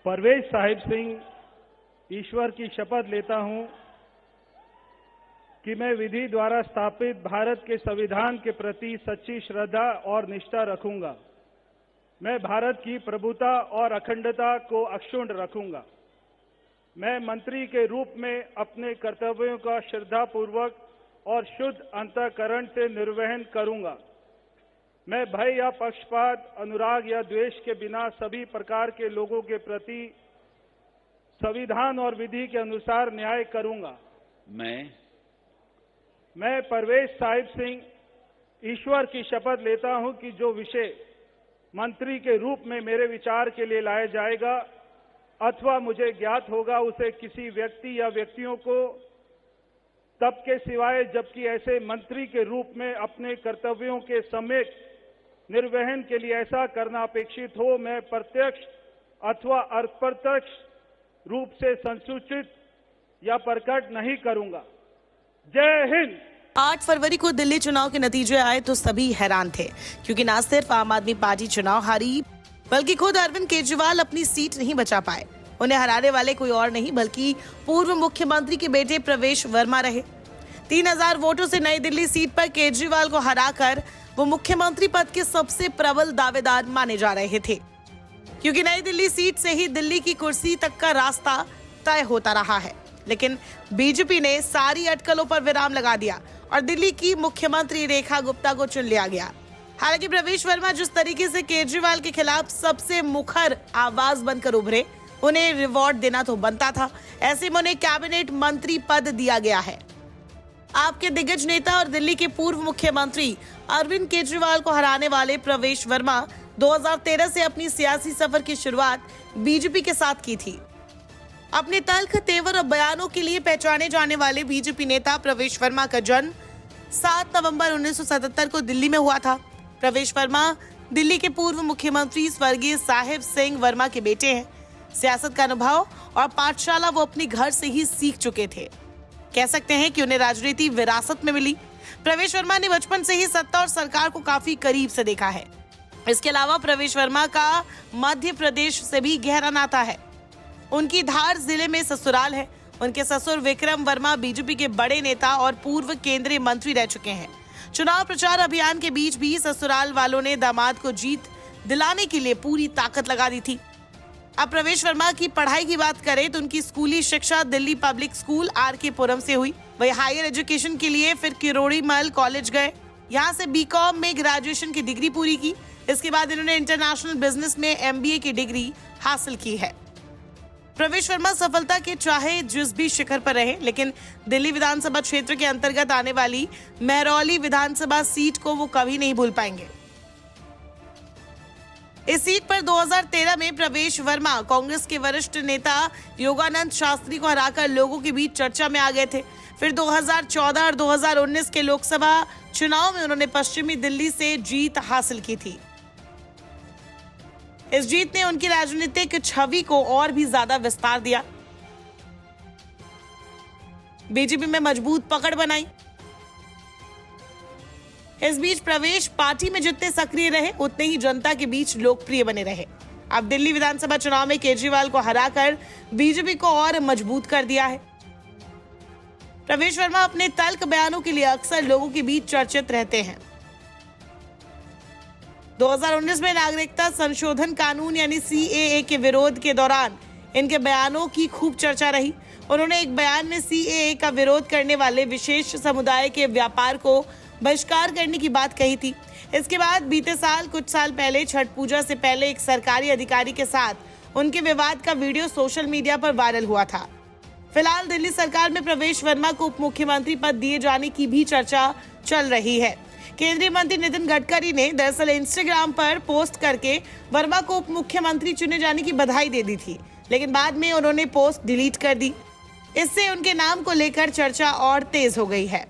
परवेज साहिब सिंह ईश्वर की शपथ लेता हूं कि मैं विधि द्वारा स्थापित भारत के संविधान के प्रति सच्ची श्रद्धा और निष्ठा रखूंगा। मैं भारत की प्रभुता और अखंडता को अक्षुण्ण रखूंगा। मैं मंत्री के रूप में अपने कर्तव्यों का श्रद्धापूर्वक और शुद्ध अंतःकरण से निर्वहन करूंगा। मैं भय या पक्षपात, अनुराग या द्वेष के बिना सभी प्रकार के लोगों के प्रति संविधान और विधि के अनुसार न्याय करूंगा। मैं परवेज साहिब सिंह ईश्वर की शपथ लेता हूं कि जो विषय मंत्री के रूप में मेरे विचार के लिए लाया जाएगा अथवा मुझे ज्ञात होगा, उसे किसी व्यक्ति या व्यक्तियों को तब के सिवाय जबकि ऐसे मंत्री के रूप में अपने कर्तव्यों के सम्यक निर्वहन के लिए ऐसा करना अपेक्षित हो, मैं प्रत्यक्ष अथवा अप्रत्यक्ष रूप से संसूचित या प्रकट नहीं करूंगा। जय हिंद। 8 फरवरी को दिल्ली चुनाव के नतीजे आए तो सभी हैरान थे, क्योंकि न सिर्फ आम आदमी पार्टी चुनाव हारी, बल्कि खुद अरविंद केजरीवाल अपनी सीट नहीं बचा पाए। उन्हें हराने वाले कोई और नहीं बल्कि पूर्व मुख्यमंत्री के बेटे प्रवेश वर्मा रहे। 3000 वोटों से नई दिल्ली सीट पर केजरीवाल को हराकर वो मुख्यमंत्री पद के सबसे प्रबल दावेदार माने जा रहे थे, क्योंकि नई दिल्ली सीट से ही दिल्ली की कुर्सी तक का रास्ता तय होता रहा है। लेकिन बीजेपी ने सारी अटकलों पर विराम लगा दिया और दिल्ली की मुख्यमंत्री रेखा गुप्ता को चुन लिया गया। हालांकि प्रवेश वर्मा जिस तरीके से केजरीवाल के खिलाफ सबसे मुखर आवाज बनकर उभरे, उन्हें रिवॉर्ड देना तो बनता था। ऐसे में उन्हें कैबिनेट मंत्री पद दिया गया है। आपके दिग्गज नेता और दिल्ली के पूर्व मुख्यमंत्री अरविंद केजरीवाल को हराने वाले प्रवेश वर्मा 2013 से अपनी सियासी सफर की शुरुआत बीजेपी के साथ की थी। अपने तल्ख, तेवर और बयानों के लिए पहचाने जाने वाले बीजेपी नेता प्रवेश वर्मा का जन्म 7 नवंबर 1977 को दिल्ली में हुआ था। प्रवेश वर्मा दिल्ली के पूर्व मुख्यमंत्री स्वर्गीय साहिब सिंह वर्मा के बेटे हैं। सियासत का अनुभव और पाठशाला वो अपने घर से ही सीख चुके थे। कह सकते हैं कि उन्हें राजनीति विरासत में मिली। प्रवेश वर्मा ने बचपन से ही सत्ता और सरकार को काफी करीब से देखा है। इसके अलावा प्रवेश वर्मा का मध्य प्रदेश से भी गहरा नाता है। उनकी धार जिले में ससुराल है। उनके ससुर विक्रम वर्मा बीजेपी के बड़े नेता और पूर्व केंद्रीय मंत्री रह चुके हैं। चुनाव प्रचार अभियान के बीच भी ससुराल वालों ने दामाद को जीत दिलाने के लिए पूरी ताकत लगा दी थी। अब प्रवेश वर्मा की पढ़ाई की बात करें तो उनकी स्कूली शिक्षा दिल्ली पब्लिक स्कूल आर.के. पुरम से हुई। वही हायर एजुकेशन के लिए फिर किरोड़ीमल कॉलेज गए। यहाँ से बीकॉम में ग्रेजुएशन की डिग्री पूरी की। इसके बाद इन्होंने इंटरनेशनल बिजनेस में MBA की डिग्री हासिल की है। प्रवेश वर्मा सफलता के चाहे जिस भी शिखर पर रहे, लेकिन दिल्ली विधानसभा क्षेत्र के अंतर्गत आने वाली महरौली विधानसभा सीट को वो कभी नहीं भूल पाएंगे। इस सीट पर 2013 में प्रवेश वर्मा कांग्रेस के वरिष्ठ नेता योगानंद शास्त्री को हराकर लोगों के बीच चर्चा में आ गए थे। फिर 2014 और 2019 के लोकसभा चुनाव में उन्होंने पश्चिमी दिल्ली से जीत हासिल की थी। इस जीत ने उनकी राजनीतिक छवि को और भी ज्यादा विस्तार दिया, बीजेपी में मजबूत पकड़ बनाई। इस बीच प्रवेश पार्टी में जितने सक्रिय रहे, उतने ही जनता के बीच लोकप्रिय बने रहे। अब दिल्ली विधानसभा चुनाव में केजरीवाल को हराकर बीजेपी को और मजबूत कर दिया है। प्रवेश वर्मा अपने तल्ख बयानों के लिए अक्सर लोगों के बीच चर्चित रहते हैं। 2019 में नागरिकता संशोधन कानून यानी CAA के विरोध के दौरान इनके बयानों की खूब चर्चा रही। उन्होंने एक बयान में CAA का विरोध करने वाले विशेष समुदाय के व्यापार को बहिष्कार करने की बात कही थी। इसके बाद बीते साल कुछ साल पहले छठ पूजा से पहले एक सरकारी अधिकारी के साथ उनके विवाद का वीडियो सोशल मीडिया पर वायरल हुआ था। फिलहाल दिल्ली सरकार में प्रवेश वर्मा को उप मुख्यमंत्री पद दिए जाने की भी चर्चा चल रही है। केंद्रीय मंत्री नितिन गडकरी ने दरअसल इंस्टाग्राम पर पोस्ट करके वर्मा को उप मुख्यमंत्री चुने जाने की बधाई दे दी थी, लेकिन बाद में उन्होंने पोस्ट डिलीट कर दी। इससे उनके नाम को लेकर चर्चा और तेज हो गई है।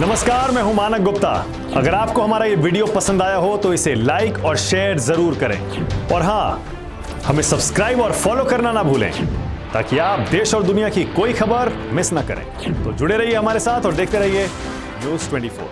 नमस्कार, मैं हूं मानक गुप्ता। अगर आपको हमारा ये वीडियो पसंद आया हो तो इसे लाइक और शेयर जरूर करें, और हाँ, हमें सब्सक्राइब और फॉलो करना ना भूलें, ताकि आप देश और दुनिया की कोई खबर मिस ना करें। तो जुड़े रहिए हमारे साथ और देखते रहिए News 24।